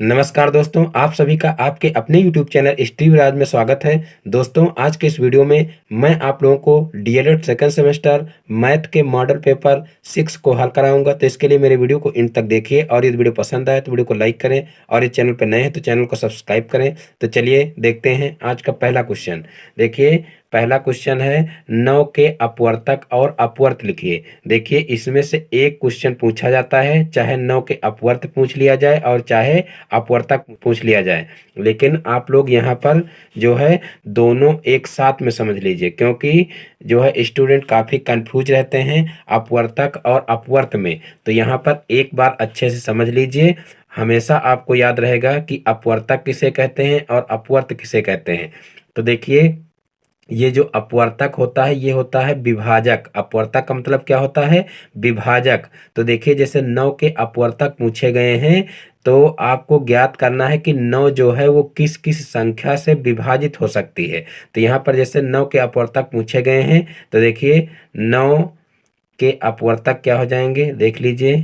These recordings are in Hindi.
नमस्कार दोस्तों, आप सभी का आपके अपने YouTube चैनल स्टीव राज में स्वागत है। दोस्तों, आज के इस वीडियो में मैं आप लोगों को डीएलएड सेकंड सेमेस्टर मैथ के मॉडल पेपर 6 को हल कराऊंगा। तो इसके लिए मेरे वीडियो को एंड तक देखिए और यदि वीडियो पसंद आए तो वीडियो को लाइक करें और इस चैनल पर नए हैं तो चैनल को सब्सक्राइब करें। तो चलिए देखते हैं आज का पहला क्वेश्चन। देखिए, पहला क्वेश्चन है 9 के अपवर्तक और अपवर्त लिखिए। देखिए, इसमें से एक क्वेश्चन पूछा जाता है, चाहे 9 के अपवर्त पूछ लिया जाए और चाहे अपवर्तक पूछ लिया जाए, लेकिन आप लोग यहाँ पर जो है दोनों एक साथ में समझ लीजिए, क्योंकि जो है स्टूडेंट काफ़ी कंफ्यूज रहते हैं अपवर्तक और अपवर्त में। तो यहाँ पर एक बार अच्छे से समझ लीजिए। हमेशा आपको याद रहेगा कि अपवर्तक किसे कहते हैं और अपवर्त किसे कहते हैं। तो देखिए, ये जो अपवर्तक होता है ये होता है विभाजक। अपवर्तक का मतलब क्या होता है? विभाजक। तो देखिए, जैसे 9 के अपवर्तक पूछे गए हैं तो आपको ज्ञात करना है कि 9 जो है वो किस किस संख्या से विभाजित हो सकती है। तो यहाँ पर जैसे 9 के अपवर्तक पूछे गए हैं तो देखिए 9 के अपवर्तक क्या हो जाएंगे, देख लीजिए।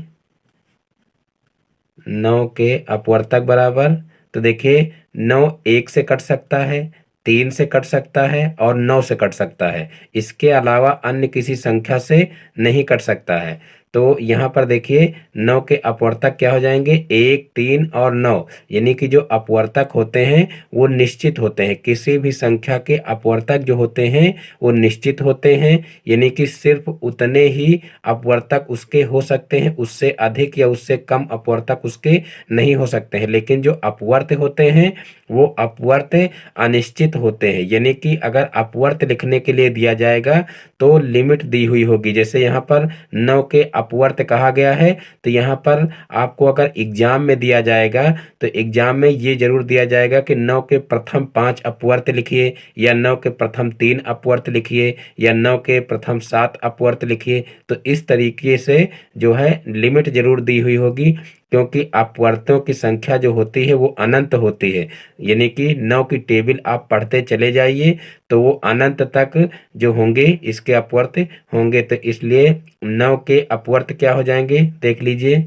9 के अपवर्तक बराबर, तो देखिए 9 1 से कट सकता है, 3 से कट सकता है और 9 से कट सकता है। इसके अलावा अन्य किसी संख्या से नहीं कट सकता है। तो यहाँ पर देखिए 9 के अपवर्तक क्या हो जाएंगे, 1, 3 और 9। यानी कि जो अपवर्तक होते हैं वो निश्चित होते हैं। किसी भी संख्या के अपवर्तक जो होते हैं वो निश्चित होते हैं, यानी कि सिर्फ उतने ही अपवर्तक उसके हो सकते हैं, उससे अधिक या उससे कम अपवर्तक उसके नहीं हो सकते हैं। लेकिन जो अपवर्त होते हैं वो अपवर्त अनिश्चित होते हैं, यानी कि अगर अपवर्त लिखने के लिए दिया जाएगा तो लिमिट दी हुई होगी। जैसे यहाँ पर 9 के अपवर्त कहा गया है, तो यहाँ पर आपको अगर एग्जाम में दिया जाएगा तो एग्जाम में ये जरूर दिया जाएगा कि 9 के प्रथम 5 अपवर्त लिखिए, या 9 के प्रथम 3 अपवर्त लिखिए, या 9 के प्रथम 7 अपवर्त लिखिए। तो इस तरीके से जो है लिमिट जरूर दी हुई होगी, क्योंकि अपवर्तों की संख्या जो होती है वो अनंत होती है। यानी कि 9 की टेबल आप पढ़ते चले जाइए तो वो अनंत तक जो होंगे इसके अपवर्त होंगे। तो इसलिए 9 के अपवर्त क्या हो जाएंगे, देख लीजिए।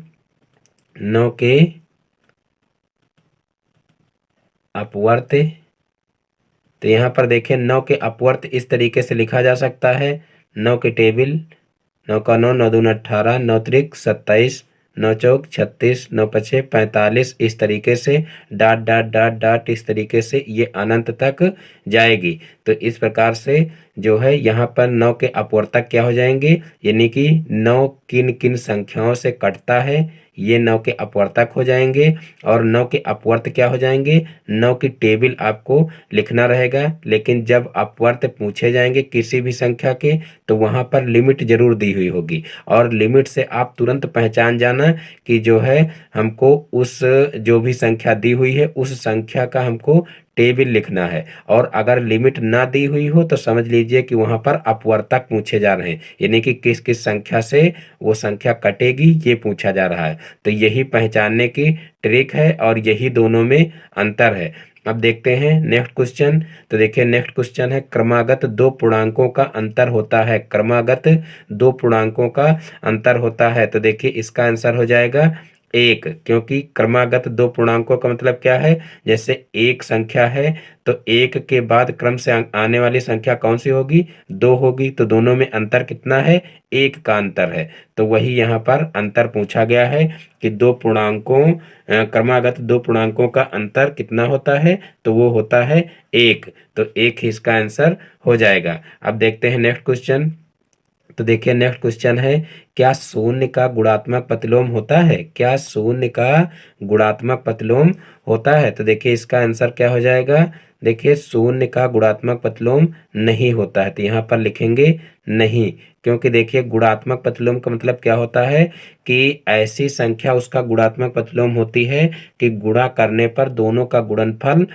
9 के अपवर्त, तो यहाँ पर देखिए 9 के अपवर्त इस तरीके से लिखा जा सकता है। 9 की टेबल, 9 का 9, 9 दूनी 18, 9 त्रिक 27, 9 चौक 36, 9 पछे 45। इस तरीके से डाट डाट डाट डाट इस तरीके से ये अनंत तक जाएगी। तो इस प्रकार से जो है यहाँ पर 9 के अपवर्तक क्या हो जाएंगे, यानी कि 9 किन किन संख्याओं से कटता है ये 9 के अपवर्तक हो जाएंगे। और 9 के अपवर्त क्या हो जाएंगे, 9 की टेबल आपको लिखना रहेगा। लेकिन जब अपवर्त पूछे जाएंगे किसी भी संख्या के तो वहां पर लिमिट जरूर दी हुई होगी, और लिमिट से आप तुरंत पहचान जाना कि जो है हमको उस जो भी संख्या दी हुई है उस संख्या का हमको टेबल लिखना है। और अगर लिमिट ना दी हुई हो तो समझ लीजिए कि वहां पर अपवर्तक पूछे जा रहे हैं, यानी कि किस किस संख्या से वो संख्या कटेगी ये पूछा जा रहा है। तो यही पहचानने की ट्रिक है और यही दोनों में अंतर है। अब देखते हैं नेक्स्ट क्वेश्चन। तो देखिए, नेक्स्ट क्वेश्चन है क्रमागत दो पूर्णांकों का अंतर होता है। क्रमागत दो पूर्णांकों का अंतर होता है, तो देखिए इसका आंसर हो जाएगा 1, क्योंकि क्रमागत दो पूर्णांकों का मतलब क्या है, जैसे एक संख्या है तो 1 के बाद क्रम से आने वाली संख्या कौन सी होगी, 2 होगी। तो दोनों में अंतर कितना है, 1 का अंतर है। तो वही यहाँ पर अंतर पूछा गया है कि दो पूर्णांकों क्रमागत दो पूर्णांकों का अंतर कितना होता है, तो वो होता है 1। तो 1 ही इसका आंसर हो जाएगा। अब देखते हैं नेक्स्ट क्वेश्चन। तो देखिए, नेक्स्ट क्वेश्चन है, क्या शून्य का गुणात्मक प्रतिलोम होता है? क्या शून्य का गुणात्मक प्रतिलोम होता है? तो देखिए इसका आंसर क्या हो जाएगा, देखिए शून्य का गुणात्मक प्रतिलोम नहीं होता है। तो यहाँ पर लिखेंगे नहीं, क्योंकि देखिए गुणात्मक प्रतिलोम का मतलब क्या होता है कि ऐसी संख्या उसका गुणात्मक प्रतिलोम होती है कि गुणा करने पर दोनों का गुणनफल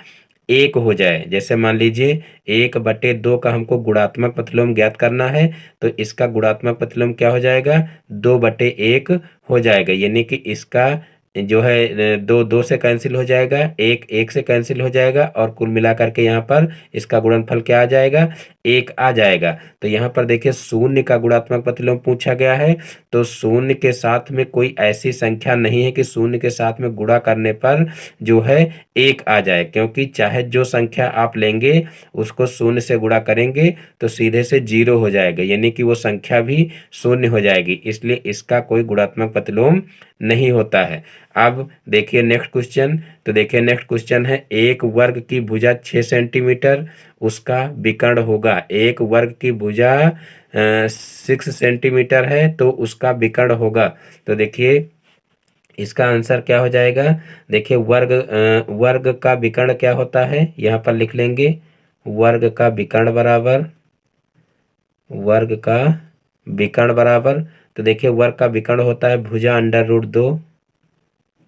1 हो जाए। जैसे मान लीजिए 1/2 का हमको गुणात्मक प्रतिलोम ज्ञात करना है, तो इसका गुणात्मक प्रतिलोम क्या हो जाएगा, 2/1 हो जाएगा। यानी कि इसका जो है दो दो से कैंसिल हो जाएगा, एक एक से कैंसिल हो जाएगा, और कुल मिलाकर के यहाँ पर इसका गुणनफल क्या आ जाएगा, एक आ जाएगा। तो यहाँ पर देखिए शून्य का गुणात्मक प्रतिलोम पूछा गया है, तो शून्य के साथ में कोई ऐसी संख्या नहीं है कि शून्य के साथ में गुणा करने पर जो है एक आ जाए, क्योंकि चाहे जो संख्या आप लेंगे उसको शून्य से गुणा करेंगे तो सीधे से जीरो हो जाएगा, यानी कि वो संख्या भी शून्य हो जाएगी, इसलिए इसका कोई गुणात्मक प्रतिलोम नहीं होता है। अब देखिए नेक्स्ट क्वेश्चन, तो देखिए नेक्स्ट क्वेश्चन है, एक वर्ग की भुजा 6 सेंटीमीटर, उसका विकर्ण होगा। एक वर्ग की भुजा 6 सेंटीमीटर है तो उसका विकर्ण होगा। तो देखिए इसका आंसर क्या हो जाएगा, देखिए वर्ग का विकर्ण क्या होता है, यहाँ पर लिख लेंगे, वर्ग का विकर्ण बराबर, वर्ग का विकर्ण बराबर, तो देखिए वर्ग का विकर्ण होता है भुजा अंडर रूट 2,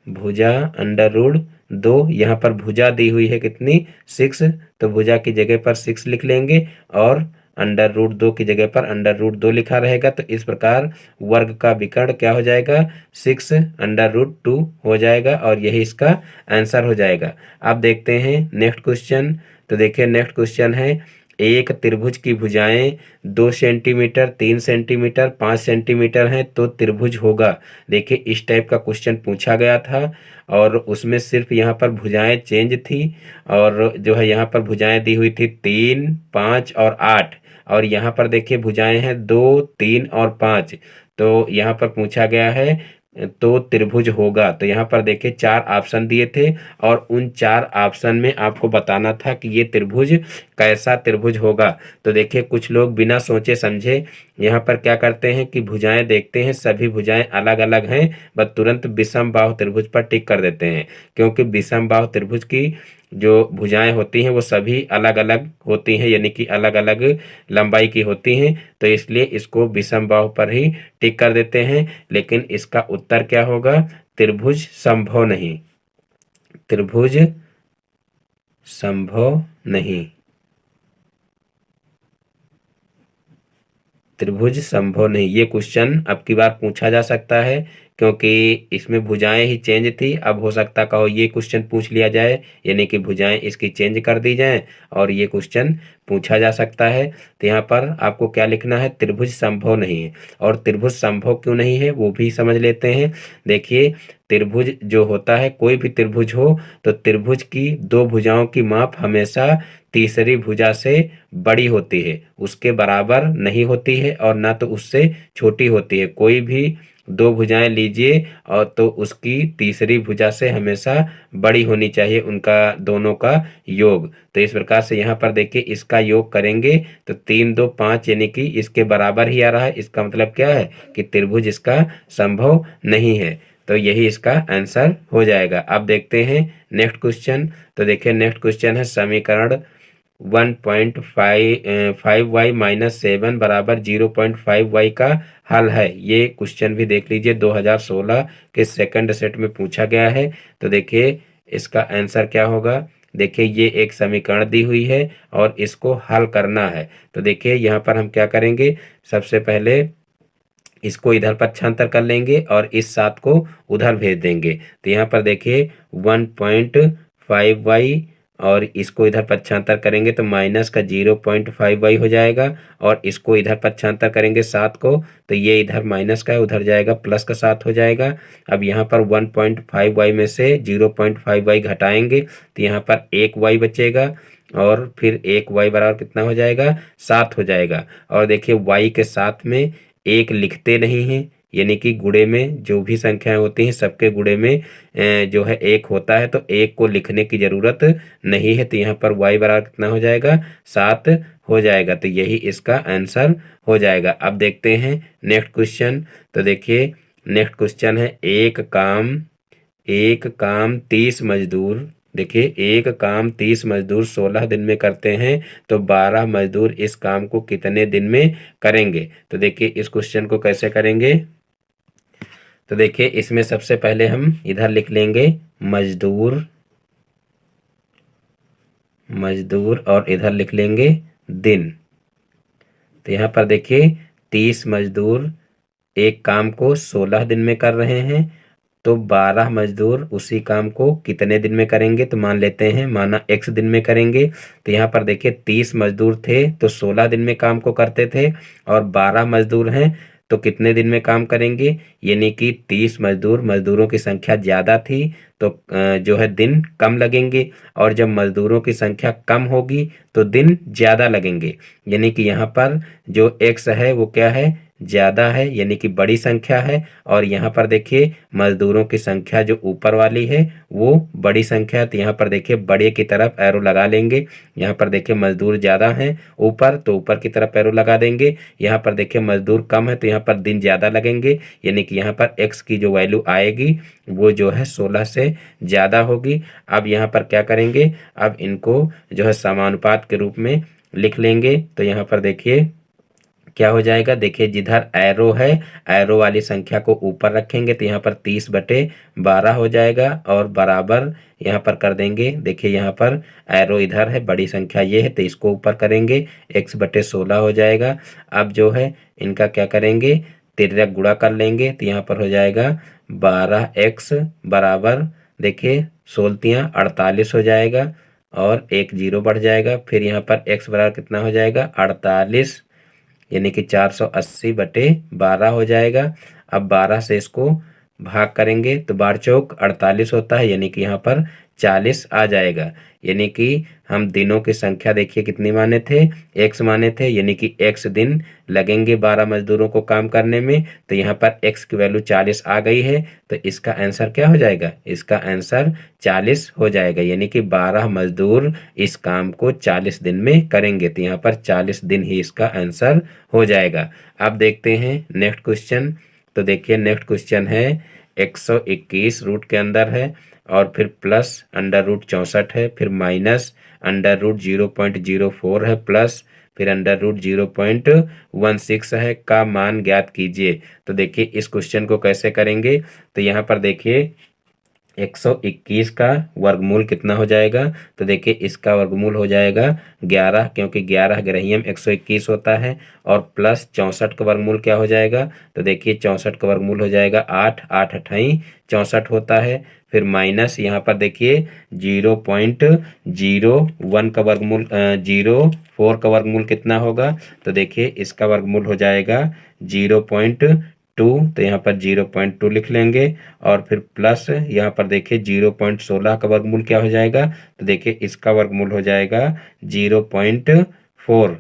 भुजा अंडर रूट 2, यहाँ पर भुजा दी हुई है कितनी, 6, तो भुजा की जगह पर 6 लिख लेंगे, और अंडर रूट 2 की जगह पर अंडर रूट 2 लिखा रहेगा। तो इस प्रकार वर्ग का विकर्ण क्या हो जाएगा, 6 अंडर रूट 2 हो जाएगा, और यही इसका आंसर हो जाएगा। अब देखते हैं नेक्स्ट क्वेश्चन, तो देखिए नेक्स्ट क्वेश्चन है, एक त्रिभुज की भुजाएं 2 सेंटीमीटर, 3 सेंटीमीटर, 5 सेंटीमीटर हैं तो त्रिभुज होगा। देखिए इस टाइप का क्वेश्चन पूछा गया था, और उसमें सिर्फ यहाँ पर भुजाएं चेंज थी, और जो है यहाँ पर भुजाएं दी हुई थी 3, 5 और 8, और यहाँ पर देखिए भुजाएं हैं 2, 3 और 5। तो यहाँ पर पूछा गया है तो त्रिभुज होगा। तो यहाँ पर देखिए 4 ऑप्शन दिए थे, और उन 4 ऑप्शन में आपको बताना था कि ये त्रिभुज कैसा त्रिभुज होगा। तो देखिए कुछ लोग बिना सोचे समझे यहाँ पर क्या करते हैं कि भुजाएं देखते हैं, सभी भुजाएं अलग अलग हैं, बस तुरंत विषम बाहु त्रिभुज पर टिक कर देते हैं, क्योंकि विषम बाहु त्रिभुज की जो भुजाएं होती हैं वो सभी अलग अलग होती हैं, यानी कि अलग अलग लंबाई की होती हैं, तो इसलिए इसको विषम बाहु पर ही टिक कर देते हैं। लेकिन इसका उत्तर क्या होगा, त्रिभुज संभव नहीं, त्रिभुज संभव नहीं, त्रिभुज संभव नहीं, ये क्वेश्चन अब की बार पूछा जा सकता है, क्योंकि इसमें भुजाएं ही चेंज थी। अब हो सकता कहो ये क्वेश्चन पूछ लिया जाए, यानी कि भुजाएं इसकी चेंज कर दी जाएं, और ये क्वेश्चन पूछा जा सकता है। तो यहाँ पर आपको क्या लिखना है, त्रिभुज संभव नहीं है। और त्रिभुज संभव क्यों नहीं है वो भी समझ लेते हैं। देखिए त्रिभुज जो होता है, कोई भी त्रिभुज हो तो त्रिभुज की दो भुजाओं की माप हमेशा तीसरी भुजा से बड़ी होती है, उसके बराबर नहीं होती है, और ना तो उससे छोटी होती है। कोई भी दो भुजाएं लीजिए और तो उसकी तीसरी भुजा से हमेशा बड़ी होनी चाहिए उनका दोनों का योग। तो इस प्रकार से यहाँ पर देखिए इसका योग करेंगे तो 3, 2, 5 यानी कि इसके बराबर ही आ रहा है। इसका मतलब क्या है कि त्रिभुज इसका संभव नहीं है। तो यही इसका आंसर हो जाएगा। अब देखते हैं नेक्स्ट क्वेश्चन। तो देखिए नेक्स्ट क्वेश्चन है समीकरण 1.5y-7 बराबर 0.5y का हल है। ये क्वेश्चन भी देख लीजिए 2016 के सेकंड सेट में पूछा गया है। तो देखिए इसका आंसर क्या होगा। देखिए ये एक समीकरण दी हुई है और इसको हल करना है। तो देखिए यहाँ पर हम क्या करेंगे, सबसे पहले इसको इधर पक्षांतर कर लेंगे और इस 7 को उधर भेज देंगे। तो यहाँ पर देखिए 1.5y और इसको इधर पक्षांतर करेंगे तो माइनस का 0.5y हो जाएगा, और इसको इधर पक्षांतर करेंगे 7 को तो ये इधर माइनस का है उधर जाएगा प्लस का 7 हो जाएगा। अब यहाँ पर 1.5y में से 0.5y घटाएंगे तो यहाँ पर 1y बचेगा, और फिर 1y बराबर कितना हो जाएगा, 7 हो जाएगा। और देखिए y के साथ में एक लिखते नहीं हैं, यानी कि गुणे में जो भी संख्याएं होती हैं सबके गुणे में जो है एक होता है, तो एक को लिखने की जरूरत नहीं है। तो यहाँ पर y बराबर कितना हो जाएगा, 7 हो जाएगा। तो यही इसका आंसर हो जाएगा। अब देखते हैं नेक्स्ट क्वेश्चन। तो देखिए नेक्स्ट क्वेश्चन है एक काम 30 मजदूर, देखिए एक काम 30 मजदूर 16 दिन में करते हैं तो 12 मजदूर इस काम को कितने दिन में करेंगे। तो देखिए इस क्वेश्चन को कैसे करेंगे। तो देखिए इसमें सबसे पहले हम इधर लिख लेंगे मजदूर, मजदूर, और इधर लिख लेंगे दिन। तो यहाँ पर देखिए 30 मजदूर एक काम को 16 दिन में कर रहे हैं, तो 12 मजदूर उसी काम को कितने दिन में करेंगे, तो मान लेते हैं माना x दिन में करेंगे। तो यहाँ पर देखिए 30 मजदूर थे तो 16 दिन में काम को करते थे, और 12 मजदूर हैं तो कितने दिन में काम करेंगे, यानी कि 30 मजदूरों की संख्या ज़्यादा थी तो जो है दिन कम लगेंगे, और जब मजदूरों की संख्या कम होगी तो दिन ज़्यादा लगेंगे। यानी कि यहाँ पर जो x है वो क्या है, ज़्यादा है, यानी कि बड़ी संख्या है। और यहाँ पर देखिए मजदूरों की संख्या जो ऊपर वाली है वो बड़ी संख्या है, तो यहाँ पर देखिए बड़े की तरफ एरो लगा लेंगे। यहाँ पर देखिए मजदूर ज़्यादा हैं ऊपर, तो ऊपर की तरफ एरो लगा देंगे। यहाँ पर देखिए मजदूर कम है तो यहाँ पर दिन ज़्यादा लगेंगे, यानी कि यहाँ पर x की जो वैल्यू आएगी वो जो है 16 से ज़्यादा होगी। अब यहाँ पर क्या करेंगे, अब इनको जो है समानुपात के रूप में लिख लेंगे। तो यहाँ पर देखिए क्या हो जाएगा, देखिए जिधर एरो है एरो वाली संख्या को ऊपर रखेंगे तो यहाँ पर 30/12 हो जाएगा, और बराबर यहाँ पर कर देंगे। देखिए यहाँ पर एरो इधर है, बड़ी संख्या ये है तो इसको ऊपर करेंगे, x/16 हो जाएगा। अब जो है इनका क्या करेंगे, तिर्यक गुणा कर लेंगे, तो यहाँ पर हो जाएगा 12x बराबर देखिए 16 48 हो जाएगा, और एक जीरो बढ़ जाएगा। फिर यहाँ पर x बराबर कितना हो जाएगा 48, यानी कि 480/12 हो जाएगा। अब 12 से इसको भाग करेंगे तो 12 चौक 48 होता है, यानी कि यहाँ पर 40 आ जाएगा। यानी कि हम दिनों की संख्या देखिए कितनी माने थे, x माने थे, यानी कि x दिन लगेंगे 12 मजदूरों को काम करने में। तो यहाँ पर x की वैल्यू 40 आ गई है, तो इसका आंसर क्या हो जाएगा, इसका आंसर 40 हो जाएगा, यानी कि 12 मजदूर इस काम को 40 दिन में करेंगे। तो यहाँ पर 40 दिन ही इसका आंसर हो जाएगा। अब देखते हैं नेक्स्ट क्वेश्चन। तो देखिए नेक्स्ट क्वेश्चन है 121 रूट के अंदर है, और फिर प्लस √64 है, फिर माइनस √0.04 है, प्लस फिर √0.16 है का मान ज्ञात कीजिए। तो देखिए इस क्वेश्चन को कैसे करेंगे, तो यहाँ पर देखिए 121 का वर्गमूल कितना हो जाएगा, तो देखिए इसका वर्गमूल हो जाएगा 11, क्योंकि 11 ग्रहीय में 121 होता है, और प्लस 64 का वर्गमूल क्या हो जाएगा, तो देखिए 64 का वर्गमूल हो जाएगा 8, 8 अठाई 64 होता है। फिर माइनस यहाँ पर देखिए 0.01 का वर्गमूल 0.4 का वर्गमूल कितना होगा, तो देखिए इसका वर्गमूल हो जाएगा 0.2, तो यहाँ पर 0.2 लिख लेंगे। और फिर प्लस यहाँ पर देखिए 0.16 का वर्गमूल क्या हो जाएगा, तो देखिए इसका वर्गमूल हो जाएगा 0.4।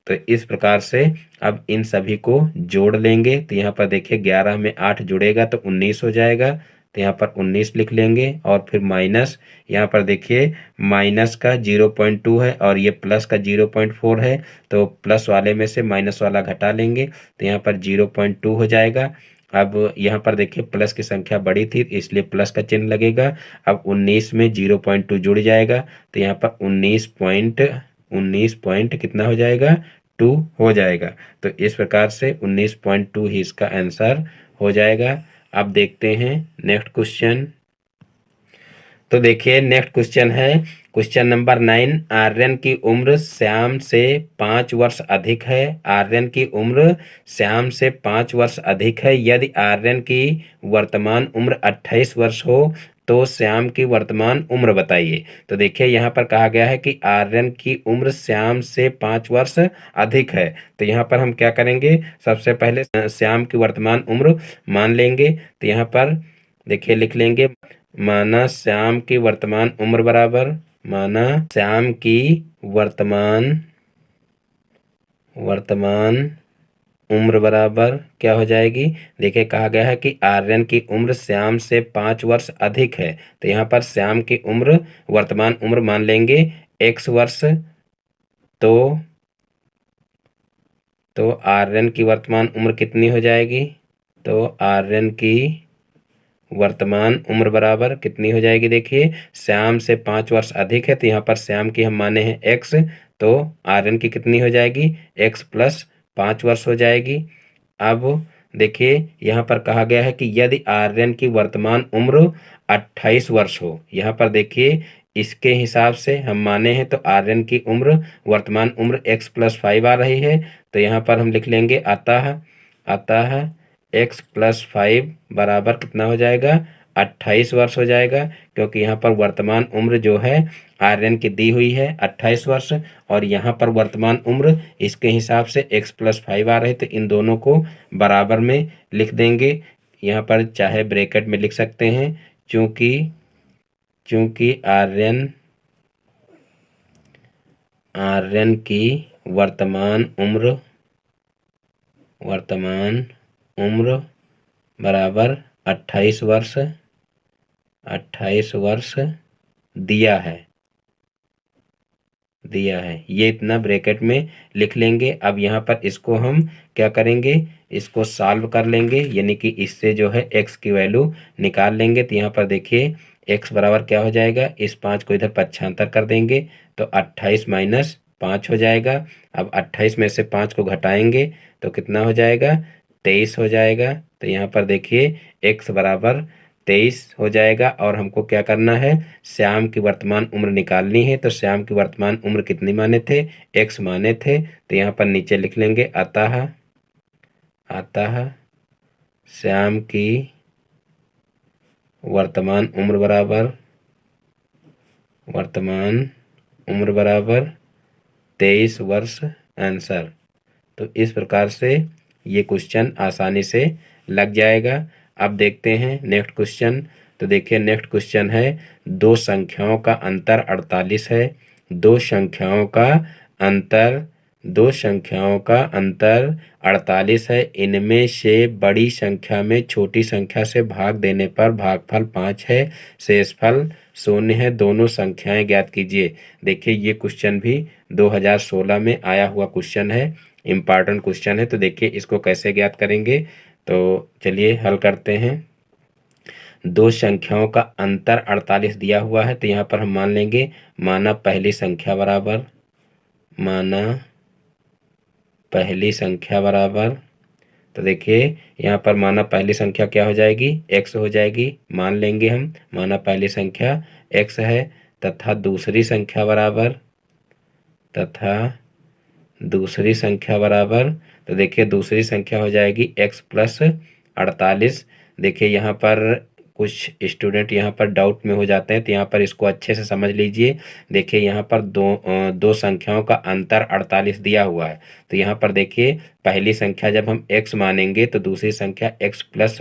तो इस प्रकार से अब इन सभी को जोड़ लेंगे। तो यहाँ पर देखिए 11 में 8 जुड़ेगा तो 19 हो जाएगा, तो यहाँ पर 19 लिख लेंगे। और फिर माइनस यहाँ पर देखिए माइनस का 0.2 है और ये प्लस का 0.4 है, तो प्लस वाले में से माइनस वाला घटा लेंगे, तो यहाँ पर 0.2 हो जाएगा। अब यहाँ पर देखिए प्लस की संख्या बड़ी थी इसलिए प्लस का चिन्ह लगेगा। अब 19 में 0.2 जुड़ जाएगा, तो यहाँ पर 19 पॉइंट कितना हो जाएगा 2 हो जाएगा। तो इस प्रकार से 19.2 ही इसका आंसर हो जाएगा। अब देखते हैं नेक्स्ट क्वेश्चन। तो देखिए नेक्स्ट क्वेश्चन है क्वेश्चन नंबर 9। आर्यन की उम्र श्याम से 5 वर्ष अधिक है। आर्यन की उम्र श्याम से 5 वर्ष अधिक है। यदि आर्यन की वर्तमान उम्र 28 वर्ष हो तो श्याम की वर्तमान उम्र बताइए। तो देखिए यहाँ पर कहा गया है कि आर्यन की उम्र श्याम से 5 वर्ष अधिक है। तो यहाँ पर हम क्या करेंगे, सबसे पहले श्याम की वर्तमान उम्र मान लेंगे। तो यहाँ पर देखिए लिख लेंगे माना श्याम की वर्तमान उम्र बराबर, माना श्याम की वर्तमान उम्र बराबर क्या हो जाएगी। देखिए कहा गया है कि आर्यन की उम्र श्याम से 5 वर्ष अधिक है। तो यहाँ पर श्याम की उम्र वर्तमान उम्र मान लेंगे x वर्ष, तो आर्यन की वर्तमान उम्र कितनी हो जाएगी, तो आर्यन की वर्तमान उम्र बराबर कितनी हो जाएगी। देखिए श्याम से 5 वर्ष अधिक है, तो यहाँ पर श्याम की हम माने हैं x, तो आर्यन की कितनी हो जाएगी x प्लस 5 वर्ष हो जाएगी। अब देखिए यहाँ पर कहा गया है कि यदि आर्यन की वर्तमान उम्र 28 वर्ष हो, यहाँ पर देखिए इसके हिसाब से हम माने हैं तो आर्यन की उम्र वर्तमान उम्र x प्लस 5 आ रही है। तो यहाँ पर हम लिख लेंगे अतः x प्लस 5 बराबर कितना हो जाएगा, 28 वर्ष हो जाएगा, क्योंकि यहाँ पर वर्तमान उम्र जो है आर्यन की दी हुई है 28 वर्ष, और यहाँ पर वर्तमान उम्र इसके हिसाब से x प्लस 5 आ रहे थे। इन दोनों को बराबर में लिख देंगे, यहाँ पर चाहे ब्रैकेट में लिख सकते हैं, चूंकि आर्यन की वर्तमान उम्र बराबर 28 वर्ष दिया है, ये इतना ब्रैकेट में लिख लेंगे। अब यहाँ पर इसको हम क्या करेंगे, इसको सॉल्व कर लेंगे, यानी कि इससे जो है x की वैल्यू निकाल लेंगे। तो यहाँ पर देखिए x बराबर क्या हो जाएगा, इस 5 को इधर पक्षांतर कर देंगे तो 28 माइनस 5 हो जाएगा। अब 28 में से 5 को घटाएंगे तो कितना हो जाएगा, 23 हो जाएगा। तो यहाँ पर देखिए x बराबर 23 हो जाएगा, और हमको क्या करना है, श्याम की वर्तमान उम्र निकालनी है। तो श्याम की वर्तमान उम्र कितनी माने थे, x माने थे। तो यहाँ पर नीचे लिख लेंगे अतः श्याम की वर्तमान उम्र बराबर 23 वर्ष आंसर। तो इस प्रकार से ये क्वेश्चन आसानी से लग जाएगा। अब देखते हैं नेक्स्ट क्वेश्चन। तो देखिए नेक्स्ट क्वेश्चन है, दो संख्याओं का अंतर 48 है। दो संख्याओं का अंतर 48 है। इनमें से बड़ी संख्या में छोटी संख्या से भाग देने पर भागफल 5 है, शेषफल 0 है। दोनों संख्याएं ज्ञात कीजिए। देखिए ये क्वेश्चन भी 2016 में आया हुआ क्वेश्चन है, इम्पॉर्टेंट क्वेश्चन है। तो देखिए इसको कैसे ज्ञात करेंगे, तो चलिए हल करते हैं। दो संख्याओं का अंतर 48 दिया हुआ है, तो यहाँ पर हम मान लेंगे माना पहली संख्या बराबर, तो देखिए यहाँ पर माना पहली संख्या क्या हो जाएगी, x हो जाएगी। मान लेंगे हम माना पहली संख्या x है, तथा दूसरी संख्या बराबर, तो देखिए दूसरी संख्या हो जाएगी x प्लस 48। देखिए यहाँ पर कुछ स्टूडेंट यहाँ पर डाउट में हो जाते हैं, तो यहाँ पर इसको अच्छे से समझ लीजिए। देखिए यहाँ पर दो संख्याओं का अंतर 48 दिया हुआ है। तो यहाँ पर देखिए पहली संख्या जब हम x मानेंगे तो दूसरी संख्या x प्लस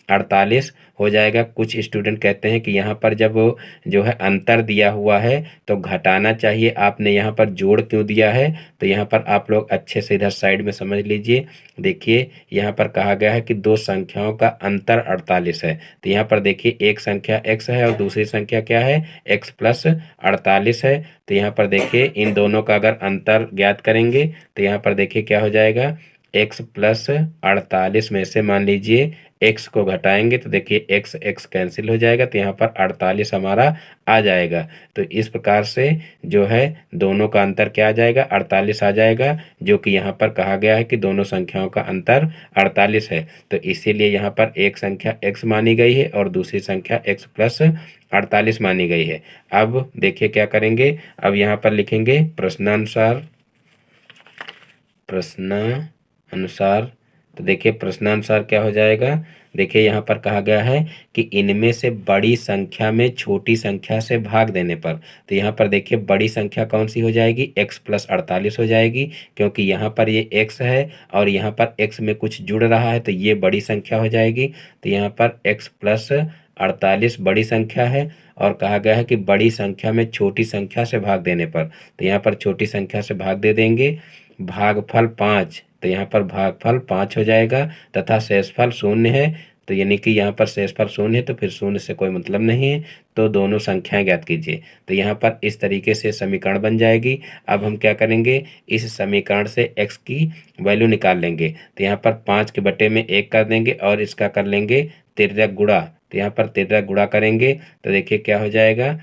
48 हो जाएगा। कुछ स्टूडेंट कहते हैं कि यहाँ पर जब जो है अंतर दिया हुआ है तो घटाना चाहिए, आपने यहाँ पर जोड़ क्यों दिया है। तो यहाँ पर आप लोग अच्छे से इधर साइड में समझ लीजिए। देखिए यहाँ पर कहा गया है कि दो संख्याओं का अंतर 48 है। तो यहाँ पर देखिए एक संख्या x है और दूसरी संख्या क्या है, x प्लस 48 है। तो यहाँ पर देखिए इन दोनों का अगर अंतर ज्ञात करेंगे तो यहाँ पर देखिए क्या हो जाएगा, x प्लस 48 में से मान लीजिए x को घटाएंगे तो देखिए x कैंसिल हो जाएगा, तो यहाँ पर 48 हमारा आ जाएगा। तो इस प्रकार से जो है दोनों का अंतर क्या आ जाएगा, 48 आ जाएगा, जो कि यहाँ पर कहा गया है कि दोनों संख्याओं का अंतर 48 है। तो इसीलिए यहाँ पर एक संख्या x मानी गई है और दूसरी संख्या x प्लस 48 मानी गई है। अब देखिए क्या करेंगे, अब यहाँ पर लिखेंगे प्रश्नानुसार। तो देखिए प्रश्नानुसार क्या हो जाएगा, देखिए यहाँ पर कहा गया है कि इनमें से बड़ी संख्या में छोटी संख्या से भाग देने पर, तो यहाँ पर देखिए बड़ी संख्या कौन सी हो जाएगी, x प्लस 48 हो जाएगी, क्योंकि यहाँ पर ये x है और यहाँ पर x में कुछ जुड़ रहा है तो ये बड़ी संख्या हो जाएगी। तो यहाँ पर x प्लस 48 बड़ी संख्या है, और कहा गया है कि बड़ी संख्या में छोटी संख्या से भाग देने पर, तो यहाँ पर छोटी संख्या से भाग दे देंगे, भागफल 5, तो यहाँ पर भागफल 5 हो जाएगा, तथा शेषफल 0 है। तो यानी कि यहाँ पर शेषफल 0 है तो फिर 0 से कोई मतलब नहीं है, तो दोनों संख्याएं ज्ञात कीजिए। तो यहाँ पर इस तरीके से समीकरण बन जाएगी। अब हम क्या करेंगे, इस समीकरण से x की वैल्यू निकाल लेंगे। तो यहाँ पर 5 के बटे में 1 कर देंगे और इसका कर लेंगे तिर्यक गुणा। तो यहाँ पर तिर्यक गुणा करेंगे तो देखिए क्या हो जाएगा,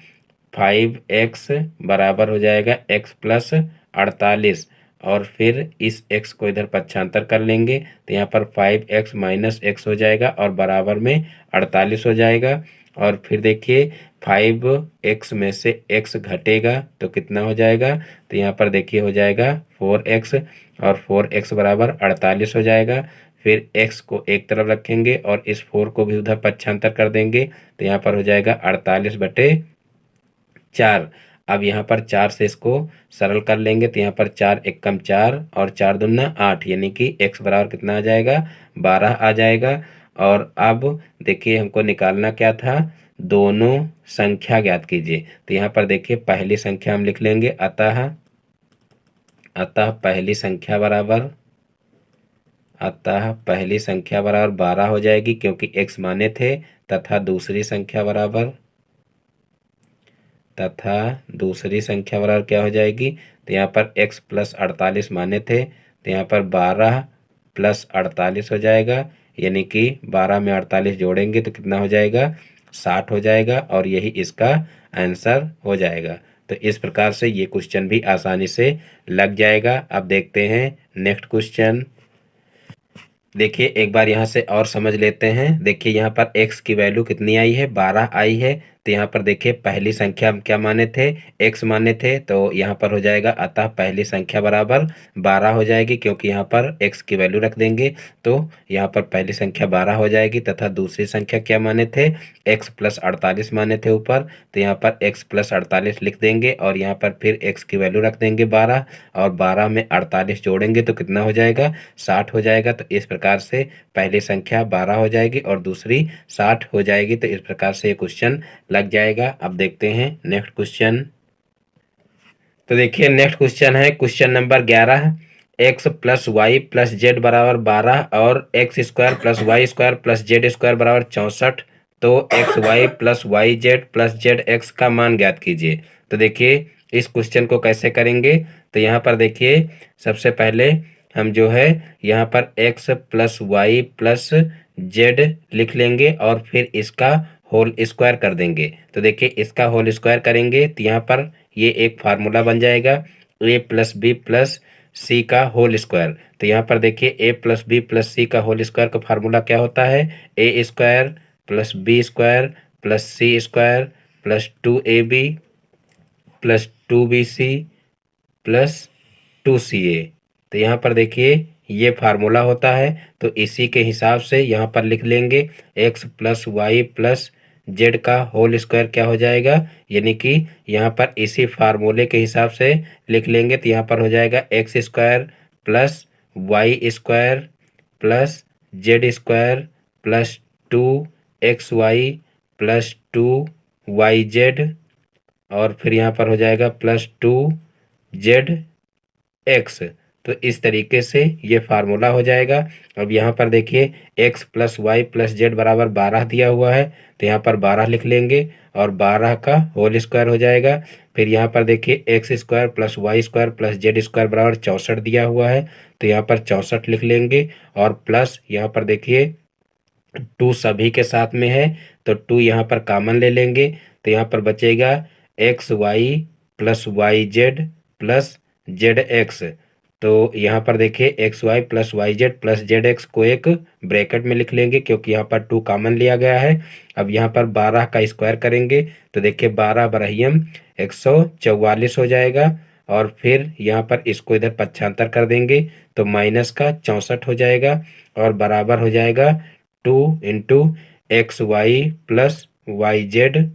5x बराबर हो जाएगा x प्लस 48, और फिर इस x को इधर पक्षांतर कर लेंगे तो यहाँ पर 5x माइनस x हो जाएगा और बराबर में 48 हो जाएगा। और फिर देखिए 5x में से x घटेगा तो कितना हो जाएगा, तो यहाँ पर देखिए हो जाएगा 4x, और 4x बराबर 48 हो जाएगा। फिर x को एक तरफ रखेंगे और इस 4 को भी उधर पक्षांतर कर देंगे, तो यहाँ पर हो जाएगा 48/4। अब यहाँ पर 4 से इसको सरल कर लेंगे, तो यहाँ पर 4 एकम 4 और 4 दूना 8, यानी कि x बराबर कितना आ जाएगा, 12 आ जाएगा। और अब देखिए हमको निकालना क्या था, दोनों संख्या ज्ञात कीजिए। तो यहाँ पर देखिए पहली संख्या हम लिख लेंगे, अतः पहली संख्या बराबर 12 हो जाएगी, क्योंकि x माने थे, तथा दूसरी संख्या बराबर क्या हो जाएगी, तो यहाँ पर x प्लस 48 माने थे, तो यहाँ पर 12 प्लस 48 हो जाएगा, यानी कि 12 में 48 जोड़ेंगे तो कितना हो जाएगा, 60 हो जाएगा, और यही इसका आंसर हो जाएगा। तो इस प्रकार से ये क्वेश्चन भी आसानी से लग जाएगा। अब देखते हैं नेक्स्ट क्वेश्चन। देखिए एक बार यहाँ से और समझ लेते हैं। देखिए यहाँ पर x की वैल्यू कितनी आई है, 12 आई है। तो यहाँ पर देखिए पहली संख्या हम क्या माने थे, x माने थे, तो यहाँ पर हो जाएगा अतः पहली संख्या बराबर 12 हो जाएगी, क्योंकि यहाँ पर x की वैल्यू रख देंगे तो यहाँ पर पहली संख्या 12 हो जाएगी। तथा दूसरी संख्या क्या माने थे, x प्लस 48 माने थे ऊपर, तो यहाँ पर x प्लस 48 लिख देंगे और यहाँ पर फिर x की वैल्यू रख देंगे 12, और 12 में 48 जोड़ेंगे तो कितना हो जाएगा, 60 हो जाएगा। तो इस प्रकार से पहली संख्या 12 हो जाएगी और दूसरी 60 हो जाएगी। तो इस प्रकार से ये क्वेश्चन लग जाएगा। अब देखते हैं नेक्स्ट क्वेश्चन। तो देखिए नेक्स्ट क्वेश्चन है question number 11, x plus y plus z बराबर 12 और x square plus y square plus z square बराबर 64। तो x y plus y z plus z x का मान ज्ञात कीजिए। तो देखिए इस क्वेश्चन को कैसे करेंगे, तो यहाँ पर देखिए सबसे पहले हम जो है यहाँ पर x plus y plus z लिख लेंगे और फिर इसका होल स्क्वायर कर देंगे। तो देखिए इसका होल स्क्वायर करेंगे तो यहाँ पर ये एक फार्मूला बन जाएगा, a plus b plus c का होल स्क्वायर। तो यहाँ पर देखिए a plus b plus c का होल स्क्वायर का फार्मूला क्या होता है, a square plus b square plus c square plus 2ab plus 2bc plus 2ca। तो यहाँ पर देखिए ये फार्मूला होता है, तो इसी के हिसाब से यहाँ पर लिख लेंगे x plus y plus z का होल स्क्वायर क्या हो जाएगा, यानी कि यहाँ पर इसी फार्मूले के हिसाब से लिख लेंगे। तो यहाँ पर हो जाएगा x square plus y square plus z square plus 2xy plus 2yz, और फिर यहाँ पर हो जाएगा प्लस 2zx। तो इस तरीके से ये फार्मूला हो जाएगा। अब यहाँ पर देखिए x plus y plus z बराबर 12 दिया हुआ है, तो यहाँ पर 12 लिख लेंगे और 12 का होल स्क्वायर हो जाएगा। फिर यहाँ पर देखिए x square plus y square plus z square बराबर 64 दिया हुआ है, तो यहाँ पर 64 लिख लेंगे और प्लस यहाँ पर देखिए 2 सभी के साथ में है, तो 2 यहाँ पर कॉमन ले लेंगे, तो यहाँ पर बचेगा x y plus y z plus z x. तो यहाँ पर देखिए x y plus y z plus z x को एक ब्रैकेट में लिख लेंगे, क्योंकि यहाँ पर 2 कॉमन लिया गया है। अब यहाँ पर 12 का स्क्वायर करेंगे, तो देखिए 12 बरहियम 144 हो जाएगा, और फिर यहाँ पर इसको इधर पक्षांतर कर देंगे तो माइनस का 64 हो जाएगा, और बराबर हो जाएगा 2 into x y plus y z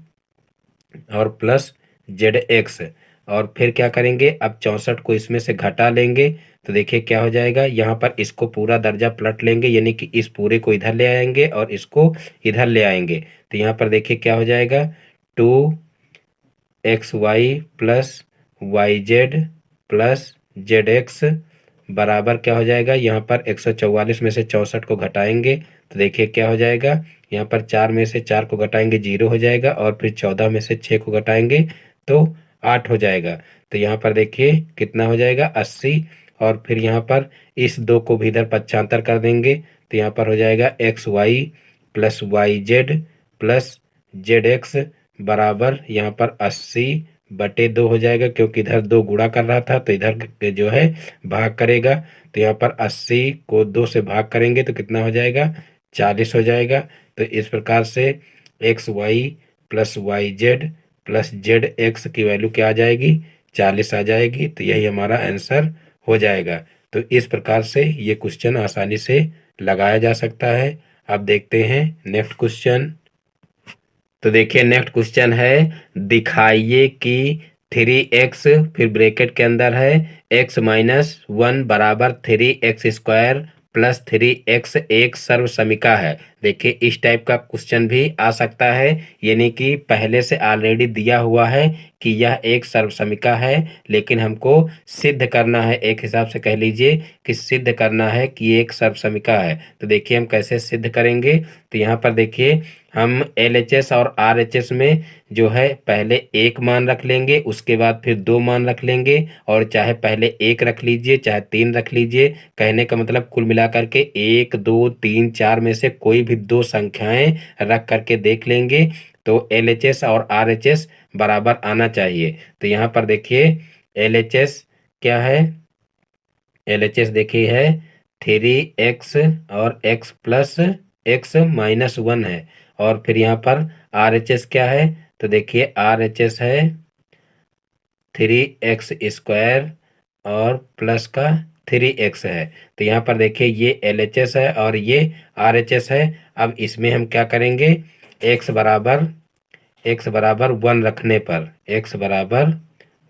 और प्लस जेड एक्स। और फिर क्या करेंगे, अब 64 को इसमें से घटा लेंगे, तो देखिए क्या हो जाएगा, यहाँ पर इसको पूरा दर्जा पलट लेंगे, यानी कि इस पूरे को इधर ले आएंगे और इसको इधर ले आएंगे। तो यहाँ पर देखिए क्या हो जाएगा, 2xy plus y z plus z x बराबर क्या हो जाएगा, यहाँ पर 144 में से 64 को घटाएंगे, तो देखिए क्या हो जाएगा, यहाँ पर 4 में से 4 को घटाएंगे 0 हो जाएगा, और फिर 14 में से 6 को घटाएंगे तो 8 हो जाएगा। तो यहाँ पर देखिए कितना हो जाएगा, 80, और फिर यहाँ पर इस 2 को भी इधर पक्षांतर कर देंगे, तो यहाँ पर हो जाएगा x y plus y z plus z x बराबर यहाँ पर 80/2 हो जाएगा, क्योंकि इधर 2 गुणा कर रहा था तो इधर जो है भाग करेगा। तो यहाँ पर 80 को 2 से भाग करेंगे तो कितना हो जाएगा, 40 हो जाएगा। तो इस प्रकार से x y plus y z plus z x की वैल्यू क्या आ जाएगी, 40 आ जाएगी। तो यही हमारा आंसर हो जाएगा। तो इस प्रकार से ये क्वेश्चन आसानी से लगाया जा सकता है। अब देखते हैं नेक्स्ट क्वेश्चन। तो देखिए नेक्स्ट क्वेश्चन है, दिखाइए कि 3x फिर ब्रैकेट के अंदर है x-1 बराबर 3x² प्लस 3x एक सर्व समीका है। देखिए इस टाइप का क्वेश्चन भी आ सकता है, यानी कि पहले से ऑलरेडी दिया हुआ है कि यह एक सर्व समीका है, लेकिन हमको सिद्ध करना है, एक हिसाब से कह लीजिए कि सिद्ध करना है कि ये एक सर्व समीका है। तो देखिए हम कैसे सिद्ध करेंगे। तो यहाँ पर देखिए हम LHS और RHS में जो है पहले एक मान रख लेंगे, उसके बाद फिर दो मान रख लेंगे, और चाहे पहले एक रख लीजिए चाहे तीन रख लीजिए। कहने का मतलब कुल मिलाकर के 1 2 3 4 में से कोई भी दो संख्याएं रख करके देख लेंगे, तो LHS और RHS बराबर आना चाहिए। तो यहाँ पर देखिए LHS क्या है, LHS देखिए है 3x और x प्लस x-1 है, और फिर यहाँ पर RHS क्या है, तो देखिए RHS है 3x² और प्लस का 3x है। तो यहाँ पर देखिए ये LHS है और ये RHS है। अब इसमें हम क्या करेंगे, x बराबर 1 रखने पर, x बराबर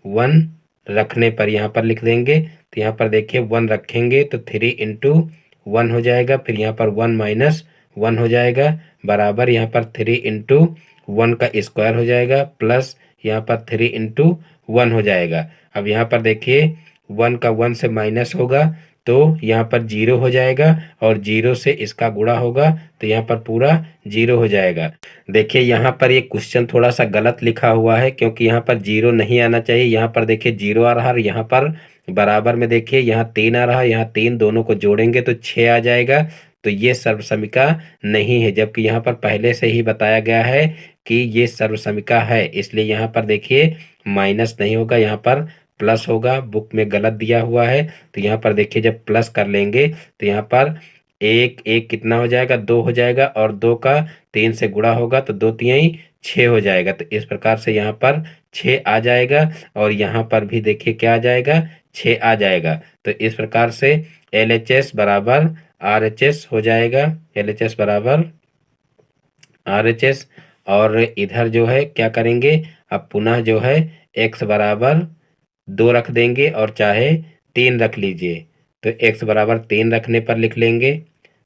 1 रखने पर यहाँ पर लिख देंगे। तो यहाँ पर देखिए 1 रखेंगे तो 3 × 1 हो जाएगा, फिर यहाँ पर 1 - 1 हो जाएगा, बराबर यहाँ पर 3 × 1 का स्क्वायर हो जाएगा, प्लस यहाँ पर 3 × 1 हो जाएगा। अब यहाँ पर देखिए 1 का 1 से माइनस होगा तो यहाँ पर 0 हो जाएगा, और 0 से इसका गुणा होगा तो यहाँ पर पूरा 0 हो जाएगा। देखिए यहाँ पर ये क्वेश्चन थोड़ा सा गलत लिखा हुआ है, क्योंकि यहाँ पर 0 नहीं आना चाहिए। यहाँ पर देखिए 0 आ रहा है, और यहाँ पर बराबर में देखिए यहाँ 3 आ रहा है, यहाँ 3 दोनों को जोड़ेंगे तो 6 आ जाएगा। तो ये सर्वसमिका नहीं है, जबकि यहाँ पर पहले से ही बताया गया है कि ये सर्वसमिका है, इसलिए यहाँ पर देखिए माइनस नहीं होगा, यहाँ पर प्लस होगा। बुक में गलत दिया हुआ है, तो यहाँ पर देखिए जब प्लस कर लेंगे तो यहाँ पर एक एक कितना हो जाएगा, 2 हो जाएगा, और 2 का 3 से गुणा होगा तो 2 तिहाई 6 हो जाएगा। तो इस प्रकार से यहाँ पर 6 आ जाएगा, और यहाँ पर भी देखिए क्या आ जाएगा, 6 आ जाएगा। तो इस प्रकार से LHS बराबर RHS हो जाएगा, LHS बराबर RHS। और इधर जो है क्या करेंगे, अब पुनः जो है x बराबर 2 रख देंगे, और चाहे 3 रख लीजिए। तो x बराबर 3 रखने पर लिख लेंगे।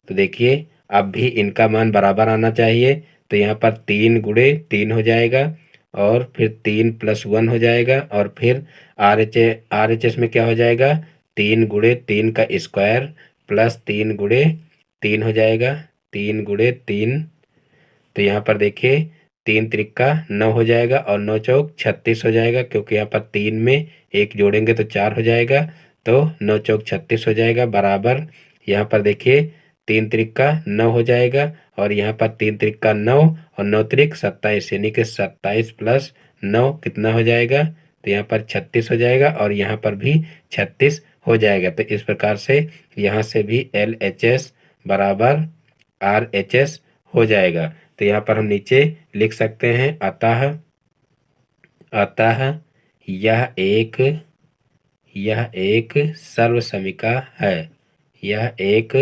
तो देखिए अब भी इनका मान बराबर आना चाहिए, तो यहाँ पर 3 × 3 हो जाएगा, और फिर 3 + 1 हो जाएगा, और फिर RHS में क्या हो जाएगा, 3 × 3 का स्क्वायर प्लस 3 × 3 हो जाएगा, 3 × 3। तो यहाँ पर देखिए 3 त्रिका 9 हो जाएगा, और 9 चौक 36 हो जाएगा, क्योंकि यहाँ पर 3 में 1 जोड़ेंगे तो 4 हो जाएगा, तो 9 चौक 36 हो जाएगा, बराबर यहाँ पर देखिए 3 त्रिका 9 हो जाएगा, और यहाँ पर 3 त्रिका 9 और 9 त्रिक 27, यानी कि 27 + 9 कितना हो जाएगा, तो यहाँ पर 36 हो जाएगा, और यहाँ पर भी 36 हो जाएगा। तो इस प्रकार से यहाँ से भी LHS बराबर RHS हो जाएगा। तो यहाँ पर हम नीचे लिख सकते हैं, अतः यह एक सर्वसमिका है, यह एक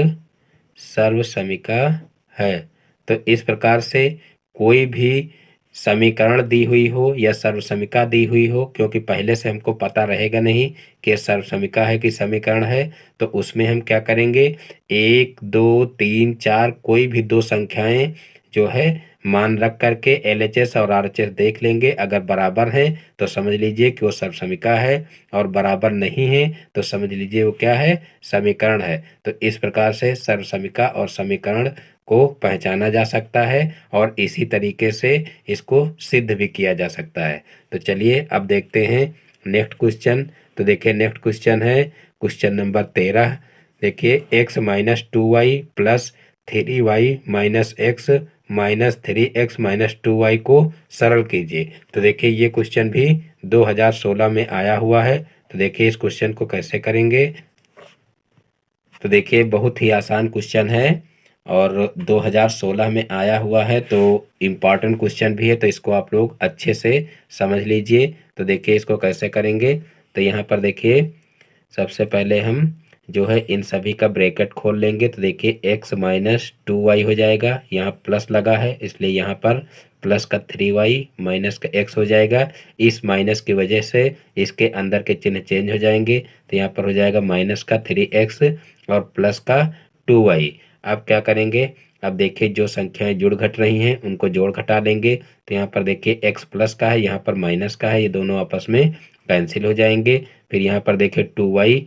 सर्वसमिका है। तो इस प्रकार से कोई भी समीकरण दी हुई हो या सर्वसमिका दी हुई हो, क्योंकि पहले से हमको पता रहेगा नहीं कि सर्वसमिका है कि समीकरण है, तो उसमें हम क्या करेंगे, 1 2 3 4 कोई भी दो संख्याएं जो है मान रख करके LHS और RHS देख लेंगे। अगर बराबर है तो समझ लीजिए कि वो सर्वसमिका है, और बराबर नहीं है तो समझ लीजिए वो क्या है, समीकरण है। तो इस प्रकार से सर्वसमिका और समीकरण को पहचाना जा सकता है, और इसी तरीके से इसको सिद्ध भी किया जा सकता है। तो चलिए अब देखते हैं नेक्स्ट क्वेश्चन। तो देखिए नेक्स्ट क्वेश्चन है क्वेश्चन नंबर 13। देखिए x - 2y plus 3y - x - 3x - 2y को सरल कीजिए। तो देखिए ये क्वेश्चन भी 2016 में आया हुआ है। तो देखिए इस क्वेश्चन को कैसे करेंगे। तो देखिए बहुत ही आसान क्वेश्चन है, और 2016 में आया हुआ है, तो इम्पॉर्टेंट क्वेश्चन भी है, तो इसको आप लोग अच्छे से समझ लीजिए। तो देखिए इसको कैसे करेंगे। तो यहाँ पर देखिए सबसे पहले हम जो है इन सभी का ब्रैकेट खोल लेंगे तो देखिए x माइनस 2y हो जाएगा। यहाँ प्लस लगा है इसलिए यहाँ पर प्लस का 3y माइनस का x हो जाएगा। इस माइनस की वजह से इसके अंदर के चिन्ह चेंज हो जाएंगे तो यहाँ पर हो जाएगा माइनस का 3x और प्लस का 2y। अब क्या करेंगे, अब देखिए जो संख्याएं जुड़ घट रही हैं उनको जोड़ घटा लेंगे तो यहाँ पर देखिए x प्लस का है, यहाँ पर माइनस का है, ये दोनों आपस में कैंसिल हो जाएंगे। फिर यहाँ पर देखिए 2y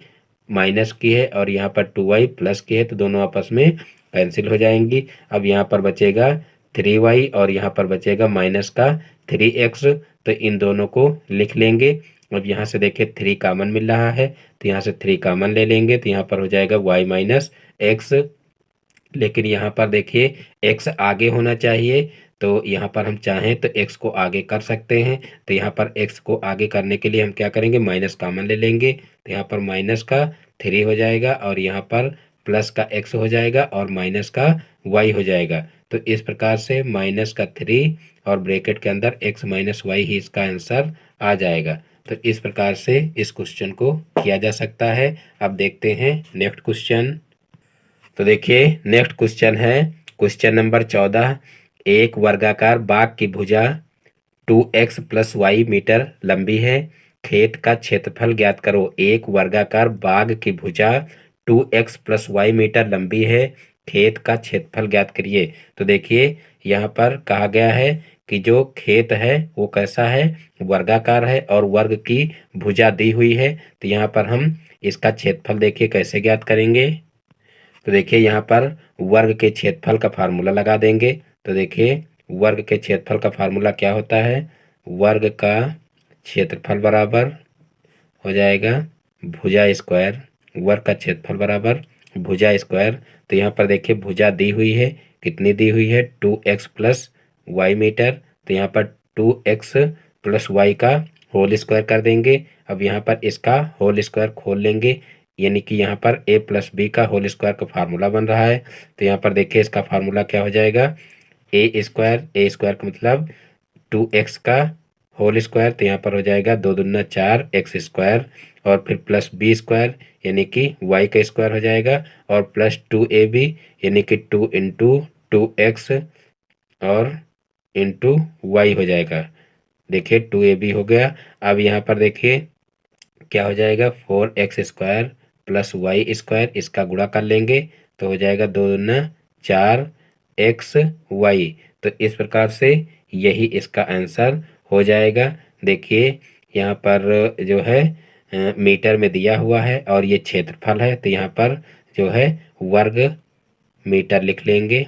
माइनस की है और यहाँ पर 2y प्लस की है तो दोनों आपस में कैंसिल हो जाएंगी। अब यहाँ पर बचेगा 3y और यहाँ पर बचेगा माइनस का 3x, तो इन दोनों को लिख लेंगे। अब यहाँ से देखिए 3 कॉमन मिल रहा है तो यहाँ से 3 कॉमन ले लेंगे तो यहाँ पर हो जाएगा y माइनस एक्स। लेकिन यहाँ पर देखिए x आगे होना चाहिए तो यहाँ पर हम चाहें तो x को आगे कर सकते हैं। तो यहाँ पर x को आगे करने के लिए हम क्या करेंगे, माइनस कॉमन ले लेंगे तो यहाँ पर माइनस का 3 हो जाएगा और यहाँ पर प्लस का x हो जाएगा और माइनस का y हो जाएगा। तो इस प्रकार से माइनस का 3 और ब्रैकेट के अंदर x माइनस वाई ही इसका आंसर आ जाएगा। तो इस प्रकार से इस क्वेश्चन को किया जा सकता है। अब देखते हैं नेक्स्ट क्वेश्चन। तो देखिए नेक्स्ट क्वेश्चन है क्वेश्चन नंबर 14। एक वर्गाकार बाग की भुजा 2x प्लस वाई मीटर लंबी है, खेत का क्षेत्रफल ज्ञात करो। एक वर्गाकार बाग की भुजा 2x प्लस वाई मीटर लंबी है, खेत का क्षेत्रफल ज्ञात करिए। तो देखिए यहाँ पर कहा गया है कि जो खेत है वो कैसा है, वर्गाकार है और वर्ग की भुजा दी हुई है। तो यहाँ पर हम इसका क्षेत्रफल देखिए कैसे ज्ञात करेंगे। तो देखिए यहाँ पर वर्ग के क्षेत्रफल का फार्मूला लगा देंगे। तो देखिए वर्ग के क्षेत्रफल का फार्मूला क्या होता है, वर्ग का क्षेत्रफल बराबर हो जाएगा भुजा स्क्वायर, वर्ग का क्षेत्रफल बराबर भुजा स्क्वायर। तो यहाँ पर देखिए भुजा दी हुई है, कितनी दी हुई है 2x प्लस वाई मीटर। तो यहाँ पर 2x प्लस वाई का होल स्क्वायर कर देंगे। अब यहाँ पर इसका होल स्क्वायर खोल लेंगे यानी कि यहाँ पर a प्लस बी का होल स्क्वायर का फार्मूला बन रहा है। तो यहाँ पर देखिए इसका फार्मूला क्या हो जाएगा, ए स्क्वायर का मतलब 2x का होल स्क्वायर। तो यहाँ पर हो जाएगा 2 दूना 4 x स्क्वायर और फिर प्लस बी स्क्वायर यानी कि y का स्क्वायर हो जाएगा और प्लस 2ab यानी कि 2 इंटू 2x और इंटू वाई हो जाएगा। देखिए 2ab हो गया। अब यहाँ पर देखिए क्या हो जाएगा 4x square plus y square, इसका गुणा कर लेंगे तो हो जाएगा 2 दूना 4xy। तो इस प्रकार से यही इसका आंसर हो जाएगा। देखिए यहाँ पर जो है मीटर में दिया हुआ है और ये क्षेत्रफल है तो यहाँ पर जो है वर्ग मीटर लिख लेंगे,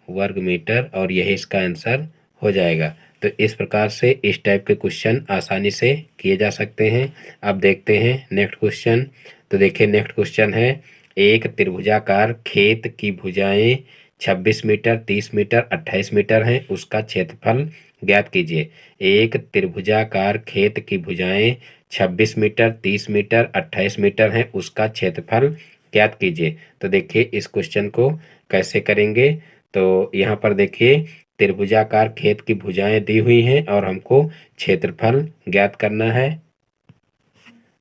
वर्ग मीटर, और यही इसका आंसर हो जाएगा। तो इस प्रकार से इस टाइप के क्वेश्चन आसानी से किए जा सकते हैं। अब देखते हैं नेक्स्ट क्वेश्चन। तो देखिए नेक्स्ट क्वेश्चन है एक त्रिभुजाकार खेत की भुजाएं 26 मीटर 30 मीटर 28 मीटर हैं, उसका क्षेत्रफल ज्ञात कीजिए। एक त्रिभुजाकार खेत की भुजाएं 26 मीटर 30 मीटर 28 मीटर हैं, उसका क्षेत्रफल ज्ञात कीजिए। तो देखिए इस क्वेश्चन को कैसे करेंगे। तो यहाँ पर देखिए त्रिभुजाकार खेत की भुजाएं दी हुई हैं और हमको क्षेत्रफल ज्ञात करना है।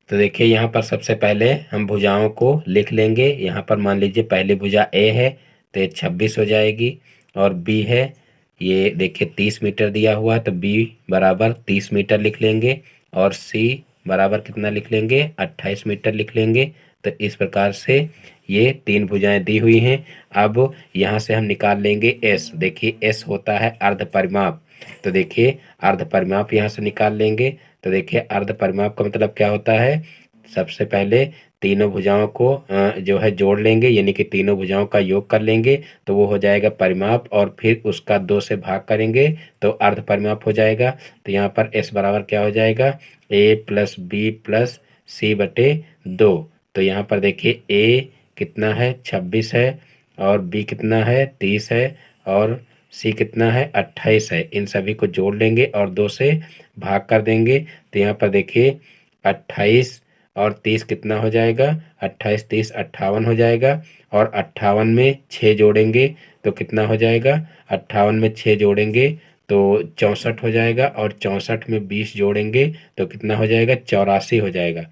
तो देखिए यहाँ पर सबसे पहले हम भुजाओं को लिख लेंगे। यहाँ पर मान लीजिए पहली भुजा ए है तो ये 26 हो जाएगी और बी है, ये देखिए 30 मीटर दिया हुआ है तो बी बराबर 30 मीटर लिख लेंगे और सी बराबर कितना लिख लेंगे 28 मीटर लिख लेंगे। तो इस प्रकार से ये 3 भुजाएं दी हुई हैं। अब यहाँ से हम निकाल लेंगे एस। देखिए एस होता है अर्ध परिमाप। तो देखिए अर्ध परिमाप यहाँ से निकाल लेंगे। तो देखिए अर्ध परिमाप का मतलब क्या होता है, सबसे पहले तीनों भुजाओं को जो है जोड़ लेंगे यानी कि तीनों भुजाओं का योग कर लेंगे तो वो हो जाएगा परिमाप और फिर उसका 2 से भाग करेंगे तो अर्ध परिमाप हो जाएगा। तो यहाँ पर एस बराबर क्या हो जाएगा ए प्लस बी प्लस सी बटे 2। तो यहाँ पर देखिए ए कितना है 26 है और बी कितना है 30 है और सी कितना है 28 है। इन सभी को जोड़ लेंगे और 2 से भाग कर देंगे। तो यहाँ पर देखिए 28 और 30 कितना हो जाएगा 28 30 58 हो जाएगा और 58 में 6 जोड़ेंगे तो कितना हो जाएगा 58 में 6 जोड़ेंगे तो 64 हो जाएगा और 64 में 20 जोड़ेंगे तो कितना हो जाएगा 84 हो जाएगा।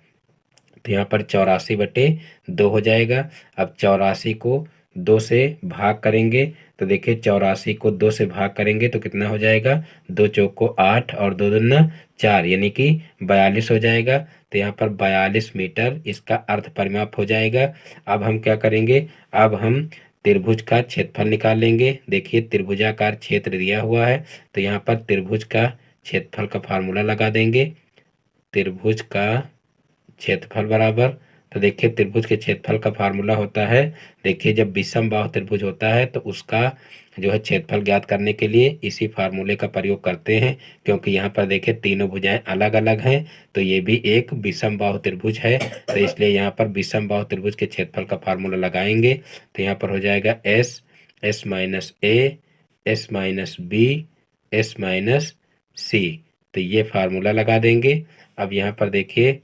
तो यहाँ पर 84/2 हो जाएगा। अब 84 को 2 से भाग करेंगे तो देखिए 84 को 2 से भाग करेंगे तो कितना हो जाएगा, 2 चौक को 8 और 2 दूना 4 यानी कि 42 हो जाएगा। तो यहाँ पर 42 मीटर इसका अर्ध परिमाप हो जाएगा। अब हम क्या करेंगे, अब हम त्रिभुज का क्षेत्रफल निकाल लेंगे। देखिए त्रिभुजाकार क्षेत्र दिया हुआ है तो यहाँ पर त्रिभुज का क्षेत्रफल का फार्मूला लगा देंगे। त्रिभुज का क्षेत्रफल बराबर, तो देखिए त्रिभुज के क्षेत्रफल का फार्मूला होता है, देखिए जब विषम बाहु त्रिभुज होता है तो उसका जो है क्षेत्रफल ज्ञात करने के लिए इसी फार्मूले का प्रयोग करते हैं। क्योंकि यहाँ पर देखिए तीनों भुजाएं अलग अलग हैं तो ये भी एक विषम बाहु त्रिभुज है, तो इसलिए यहाँ पर विषम बाहु त्रिभुज के क्षेत्रफल का फार्मूला लगाएंगे। तो यहाँ पर हो जाएगा S, S minus A, S minus B, S minus C. तो ये फार्मूला लगा देंगे। अब यहाँ पर देखिए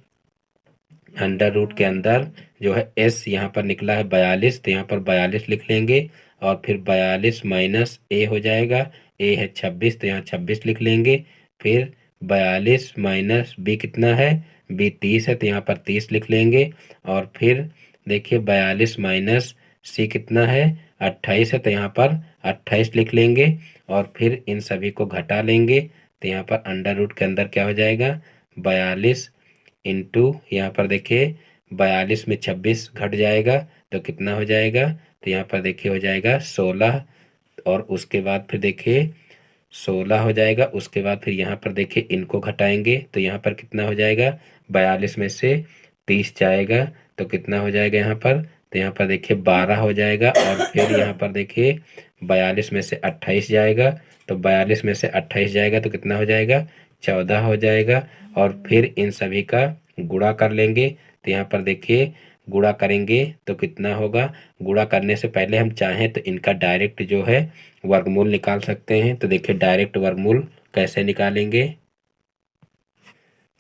अंडर रूट के अंदर जो है एस यहाँ पर निकला है 42, तो यहाँ पर 42 लिख लेंगे और फिर 42 माइनस ए हो जाएगा, ए है 26 तो यहाँ 26 लिख लेंगे। फिर 42 माइनस बी कितना है, बी 30 है तो यहाँ पर 30 लिख लेंगे। और फिर देखिए 42 माइनस सी कितना है, 28 है तो यहाँ पर 28 लिख लेंगे। और फिर इन सभी को घटा लेंगे तो यहाँ पर अंडर रूट के अंदर क्या हो जाएगा, 42 इंटू यहाँ पर देखिए 42 में 26 घट जाएगा तो कितना हो जाएगा, तो यहाँ पर देखिए हो जाएगा 16। और उसके बाद फिर देखिए 16 हो जाएगा। उसके बाद फिर यहाँ पर देखिए इनको घटाएंगे तो यहाँ पर कितना हो जाएगा, 42 में से 30 जाएगा तो कितना हो जाएगा यहाँ पर, तो यहाँ पर देखिए 12 हो जाएगा। और फिर यहाँ पर देखिए 42 में से 28 जाएगा तो 42 में से 28 जाएगा तो कितना हो जाएगा, 14 हो जाएगा। और फिर इन सभी का गुणा कर लेंगे तो यहाँ पर देखिए गुणा करेंगे तो कितना होगा, गुणा करने से पहले हम चाहें तो इनका डायरेक्ट जो है वर्गमूल निकाल सकते हैं। तो देखिए डायरेक्ट वर्गमूल कैसे निकालेंगे,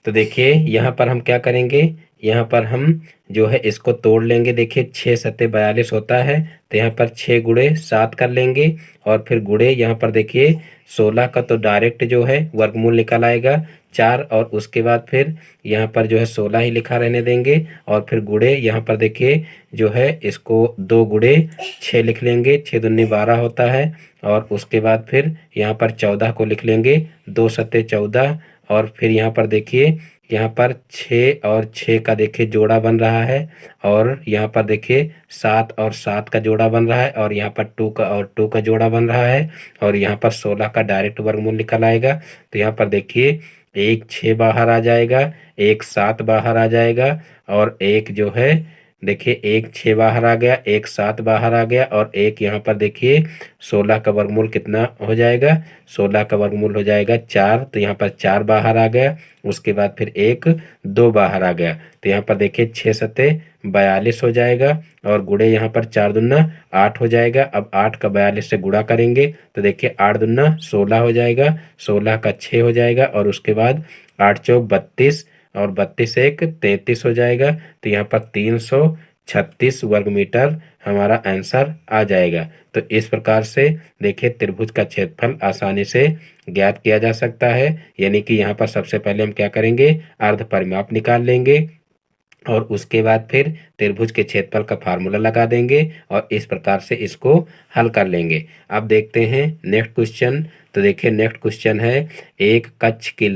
तो देखिए यहाँ पर हम क्या करेंगे, यहाँ पर हम जो है इसको तोड़ लेंगे। देखिए 6 सत्ते 42 होता है तो यहाँ पर 6 गुणे 7 कर लेंगे और फिर गुणे यहाँ पर देखिए 16 का तो डायरेक्ट जो है वर्गमूल निकल आएगा 4। और उसके बाद फिर यहाँ पर जो है 16 ही लिखा रहने देंगे और फिर गुणे यहाँ पर देखिए जो है इसको 2 गुणे 6 लिख लेंगे, 6 दूनी 12 होता है। और उसके बाद फिर यहाँ पर 14 को लिख लेंगे, 2 सत्ते 14। और फिर यहाँ पर देखिए यहाँ पर 6 और 6 का देखिए जोड़ा बन रहा है और यहाँ पर देखिए 7 और 7 का जोड़ा बन रहा है और यहाँ पर 2 का और 2 का जोड़ा बन रहा है और यहाँ पर 16 का डायरेक्ट वर्गमूल निकल आएगा। तो यहाँ पर देखिए एक 6 बाहर आ जाएगा, एक 7 बाहर आ जाएगा और एक जो है देखिए एक 6 बाहर आ गया, एक 7 बाहर आ गया और एक यहाँ पर देखिए 16 का वर्गमूल कितना हो जाएगा, 16 का वर्गमूल हो जाएगा 4। तो यहाँ पर 4 बाहर आ गया, उसके बाद फिर एक 2 बाहर आ गया। तो यहाँ पर देखिए 6 सत्ते 42 हो जाएगा और गुणे यहाँ पर 4 दूना 8 हो जाएगा। अब 8 का 42 से गुणा करेंगे तो देखिए 8 दूना 16 हो जाएगा, 16 का 6 हो जाएगा और उसके बाद 8 चौक 32 और 32 एक 33 हो जाएगा। तो यहाँ पर 336 वर्ग मीटर हमारा आंसर आ जाएगा। तो इस प्रकार से देखिए त्रिभुज का क्षेत्रफल आसानी से ज्ञात किया जा सकता है। यानी कि यहाँ पर सबसे पहले हम क्या करेंगे, अर्ध परिमाप निकाल लेंगे और उसके बाद फिर त्रिभुज के क्षेत्रफल का फार्मूला लगा देंगे और इस प्रकार से इसको हल कर लेंगे। अब देखते हैं नेक्स्ट क्वेश्चन। तो देखिए नेक्स्ट क्वेश्चन है, एक कक्ष की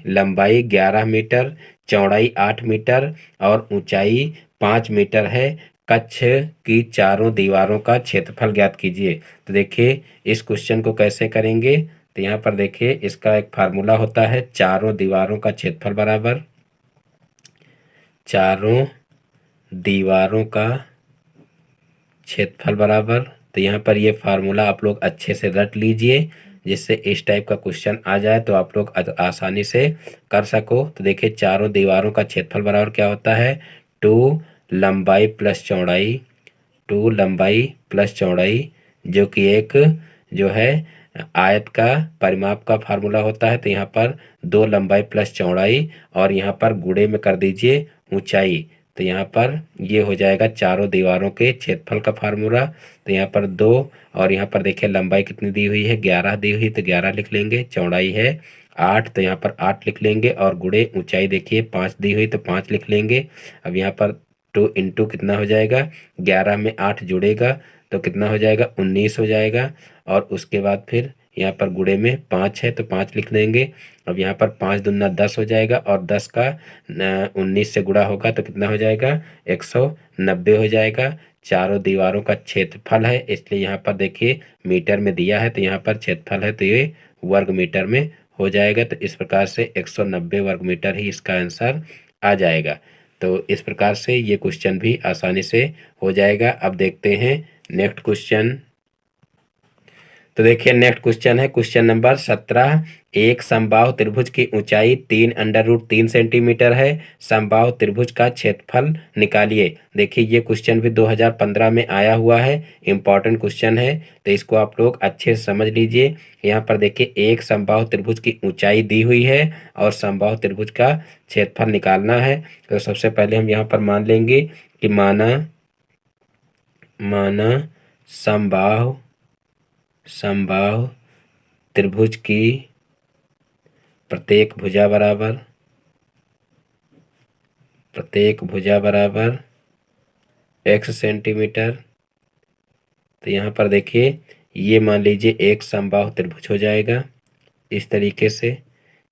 लंबाई 11 मीटर, चौड़ाई 8 मीटर और ऊंचाई 5 मीटर है। कक्ष की चारों दीवारों का क्षेत्रफल ज्ञात कीजिए। तो देखिए इस क्वेश्चन को कैसे करेंगे, तो यहाँ पर देखिए इसका एक फार्मूला होता है, चारों दीवारों का क्षेत्रफल बराबर चारों दीवारों का क्षेत्रफल बराबर। तो यहाँ पर ये फार्मूला आप लोग अच्छे से रट लीजिए जिससे इस टाइप का क्वेश्चन आ जाए तो आप लोग आसानी से कर सको। तो देखिए चारों दीवारों का क्षेत्रफल बराबर क्या होता है, 2 लंबाई प्लस चौड़ाई, 2 लंबाई प्लस चौड़ाई जो कि एक जो है आयत का परिमाप का फार्मूला होता है। तो यहाँ पर 2 लंबाई प्लस चौड़ाई और यहाँ पर गुणे में कर दीजिए ऊंचाई। तो यहाँ पर ये हो जाएगा चारों दीवारों के क्षेत्रफल का फार्मूला। तो यहाँ पर 2 और यहाँ पर देखिए लंबाई कितनी दी हुई है, 11 दी हुई, तो 11 लिख लेंगे। चौड़ाई है 8, तो यहाँ पर 8 लिख लेंगे और गुणे ऊंचाई देखिए 5 दी हुई तो 5 लिख लेंगे। अब यहाँ पर 2 इंटू कितना हो जाएगा, 11 में 8 जुड़ेगा तो कितना हो जाएगा, 19 हो जाएगा। और उसके बाद फिर यहाँ पर गुणे में 5 है तो 5 लिख देंगे। अब यहाँ पर 5 दूना 10 हो जाएगा और 10 का 19 से गुणा होगा तो कितना हो जाएगा, 190 हो जाएगा। चारों दीवारों का क्षेत्रफल है, इसलिए यहाँ पर देखिए मीटर में दिया है तो यहाँ पर क्षेत्रफल है तो ये वर्ग मीटर में हो जाएगा। तो इस प्रकार से 190 वर्ग मीटर ही इसका आंसर आ जाएगा। तो इस प्रकार से ये क्वेश्चन भी आसानी से हो जाएगा। अब देखते हैं नेक्स्ट क्वेश्चन। तो देखिए नेक्स्ट क्वेश्चन है क्वेश्चन नंबर 17। एक समबाहु त्रिभुज की ऊंचाई 3√3 सेंटीमीटर है, समबाहु त्रिभुज का क्षेत्रफल निकालिए। देखिए ये क्वेश्चन भी 2015 में आया हुआ है, इंपॉर्टेंट क्वेश्चन है, तो इसको आप लोग अच्छे से समझ लीजिए। यहाँ पर देखिए एक समबाहु त्रिभुज की ऊंचाई दी हुई है और समबाहु त्रिभुज का क्षेत्रफल निकालना है। तो सबसे पहले हम यहाँ पर मान लेंगे कि माना समबाहु त्रिभुज की प्रत्येक भुजा बराबर x सेंटीमीटर। तो यहाँ पर देखिए ये मान लीजिए एक समबाहु त्रिभुज हो जाएगा इस तरीके से,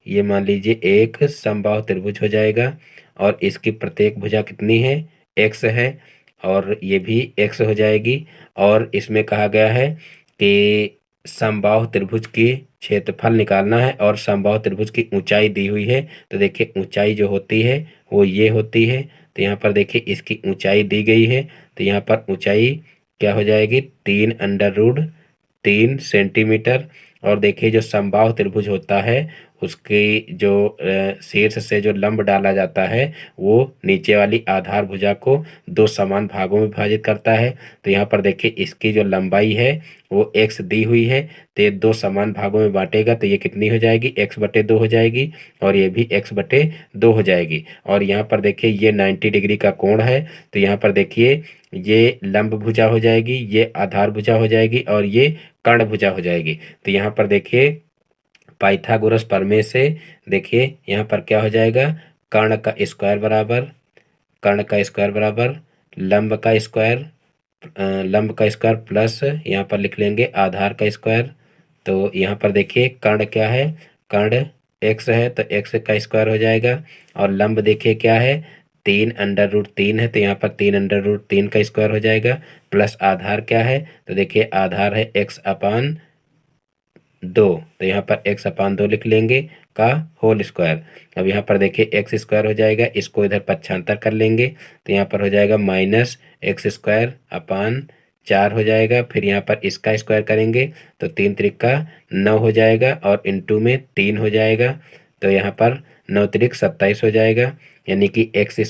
ये मान लीजिए एक समबाहु त्रिभुज हो जाएगा और इसकी प्रत्येक भुजा कितनी है, x है, और ये भी x हो जाएगी। और इसमें कहा गया है कि समबाहु त्रिभुज की क्षेत्रफल निकालना है और समबाहु त्रिभुज की ऊंचाई दी हुई है। तो देखिए ऊंचाई जो होती है वो ये होती है, तो यहाँ पर देखिए इसकी ऊंचाई दी गई है, तो यहाँ पर ऊंचाई क्या हो जाएगी, 3√3 सेंटीमीटर। और देखिए जो समबाहु त्रिभुज होता है उसकी जो शीर्ष से जो लंब डाला जाता है वो नीचे वाली आधार भुजा को दो समान भागों में विभाजित करता है। तो यहाँ पर देखिए इसकी जो लंबाई है वो x दी हुई है, तो ये दो समान भागों में बांटेगा तो ये कितनी हो जाएगी, x/2 हो जाएगी और ये भी x/2 हो जाएगी। और यहाँ पर देखिए ये 90 डिग्री का कोण है, तो यहाँ पर देखिए ये लंब भुजा हो जाएगी, ये आधार भुजा हो जाएगी और ये कर्ण भुजा हो जाएगी। तो यहाँ पर देखिए पाइथागोरस प्रमेय से देखिए यहाँ पर क्या हो जाएगा, कर्ण का स्क्वायर बराबर लंब का स्क्वायर प्लस यहाँ पर लिख लेंगे आधार का स्क्वायर। तो यहाँ पर देखिए कर्ण क्या है, कर्ण x है तो x का स्क्वायर हो जाएगा और लंब देखिए क्या है, 3√3 है तो यहाँ पर 3√3 का स्क्वायर हो जाएगा प्लस आधार क्या है, तो देखिए आधार है x/2, तो यहाँ पर x/2 लिख लेंगे का होल स्क्वायर। अब यहाँ पर देखिए x² हो जाएगा, इसको इधर पक्षांतर कर लेंगे तो यहाँ पर हो जाएगा -x² हो जाएगा। फिर यहाँ पर इसका स्क्वायर करेंगे तो 3 त्रिक का 9 हो जाएगा और इंटू में 3 हो जाएगा, तो यहाँ पर 9 त्रिक 27 हो जाएगा, यानी कि x²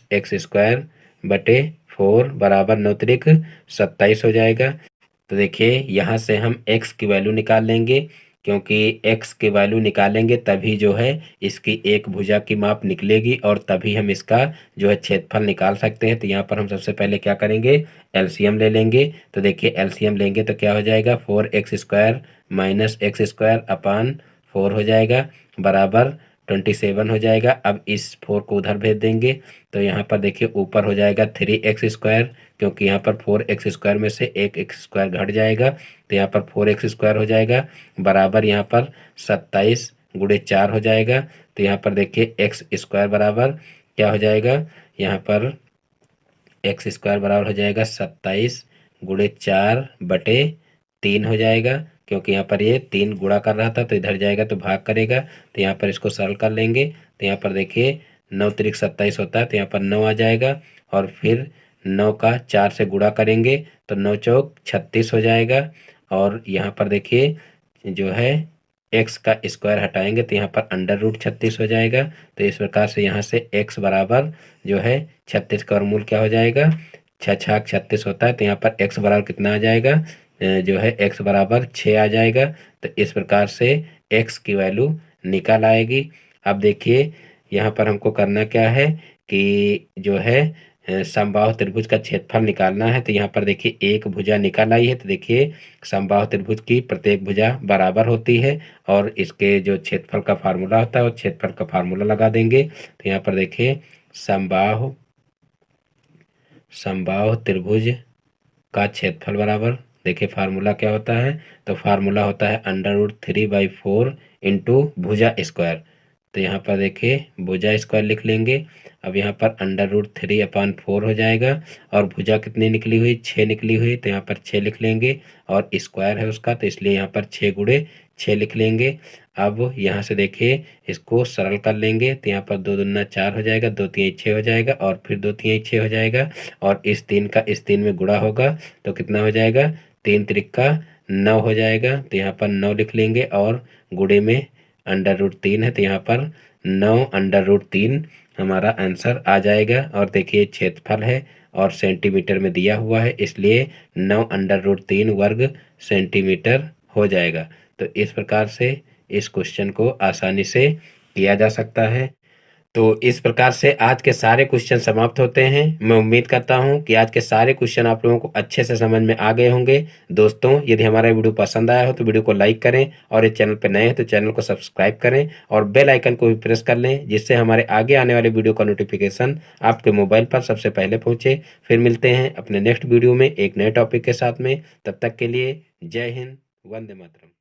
- x²/4 बराबर 9 त्रिक 27 हो जाएगा। तो देखिए यहाँ से हम x की वैल्यू निकाल लेंगे, क्योंकि x की वैल्यू निकालेंगे तभी जो है इसकी एक भुजा की माप निकलेगी और तभी हम इसका जो है क्षेत्रफल निकाल सकते हैं। तो यहाँ पर हम सबसे पहले क्या करेंगे, एलसीएम ले लेंगे। तो देखिए एलसीएम लेंगे तो क्या हो जाएगा, 4x² - x²/4 हो जाएगा बराबर 27 हो जाएगा। अब इस 4 को उधर भेज देंगे तो यहाँ पर देखिए ऊपर हो जाएगा 3x², क्योंकि यहाँ पर 4x² में से एक x² घट जाएगा तो यहाँ पर 4x² हो जाएगा बराबर यहाँ पर 27 × 4 हो जाएगा। तो यहाँ पर देखिए x² बराबर क्या हो जाएगा, यहाँ पर x² बराबर हो जाएगा 27 × 4/3 हो जाएगा, क्योंकि यहाँ पर ये 3 गुणा कर रहा था तो इधर जाएगा तो भाग करेगा, तो यहाँ पर इसको सरल कर लेंगे। तो यहाँ पर देखिए 9 त्रिक 27 होता है तो यहाँ पर 9 आ जाएगा और फिर 9 का 4 से गुणा करेंगे तो 9 चौक 36 हो जाएगा। और यहाँ पर देखिए जो है x का स्क्वायर हटाएंगे तो यहाँ पर √36 हो जाएगा। तो इस प्रकार से यहाँ से x बराबर जो है 36 का वर्गमूल क्या हो जाएगा, 6×6 = 36 होता है, तो यहाँ पर x बराबर कितना आ जाएगा, जो है x बराबर 6 आ जाएगा। तो इस प्रकार से x की वैल्यू निकल आएगी। अब देखिए यहाँ पर हमको करना क्या है कि जो है समबाहु त्रिभुज का क्षेत्रफल निकालना है। तो यहाँ पर देखिए एक भुजा निकल आई है, तो देखिए समबाहु त्रिभुज की प्रत्येक भुजा बराबर होती है और इसके जो क्षेत्रफल का फार्मूला होता है वो क्षेत्रफल का फार्मूला लगा देंगे। तो यहाँ पर देखिए समबाहु त्रिभुज का क्षेत्रफल बराबर, देखिए फार्मूला क्या होता है, तो फार्मूला होता है √3/4 इंटू भुजा स्क्वायर। तो यहाँ पर देखिए भुजा स्क्वायर लिख लेंगे। अब यहाँ पर √3/4 हो जाएगा और भुजा कितनी निकली हुई, 6 निकली हुई, तो यहाँ पर 6 लिख लेंगे और स्क्वायर है उसका, तो इसलिए यहाँ पर 6 गुणे 6 लिख लेंगे। अब यहाँ से देखिए इसको सरल कर लेंगे, तो यहाँ पर 2 दूना 4 हो जाएगा, 2 तिहाई 6 हो जाएगा और फिर 2 तिहाई 6 हो जाएगा और इस 3 का इस 3 में गुणा होगा तो कितना हो जाएगा, 3 त्रिका 9 हो जाएगा। तो यहाँ पर 9 लिख लेंगे और गुणे में √3 है, तो यहाँ पर 9 √3 हमारा आंसर आ जाएगा। और देखिए क्षेत्रफल है और सेंटीमीटर में दिया हुआ है, इसलिए 9 √3 वर्ग सेंटीमीटर हो जाएगा। तो इस प्रकार से इस क्वेश्चन को आसानी से किया जा सकता है। तो इस प्रकार से आज के सारे क्वेश्चन समाप्त होते हैं। मैं उम्मीद करता हूं कि आज के सारे क्वेश्चन आप लोगों को अच्छे से समझ में आ गए होंगे। दोस्तों, यदि हमारा वीडियो पसंद आया हो तो वीडियो को लाइक करें और इस चैनल पर नए हैं तो चैनल को सब्सक्राइब करें और बेल आइकन को भी प्रेस कर लें, जिससे हमारे आगे आने वाले वीडियो का नोटिफिकेशन आपके मोबाइल पर सबसे पहले पहुंचे। फिर मिलते हैं अपने नेक्स्ट वीडियो में एक नए टॉपिक के साथ में। तब तक के लिए जय हिंद, वंदे मातरम।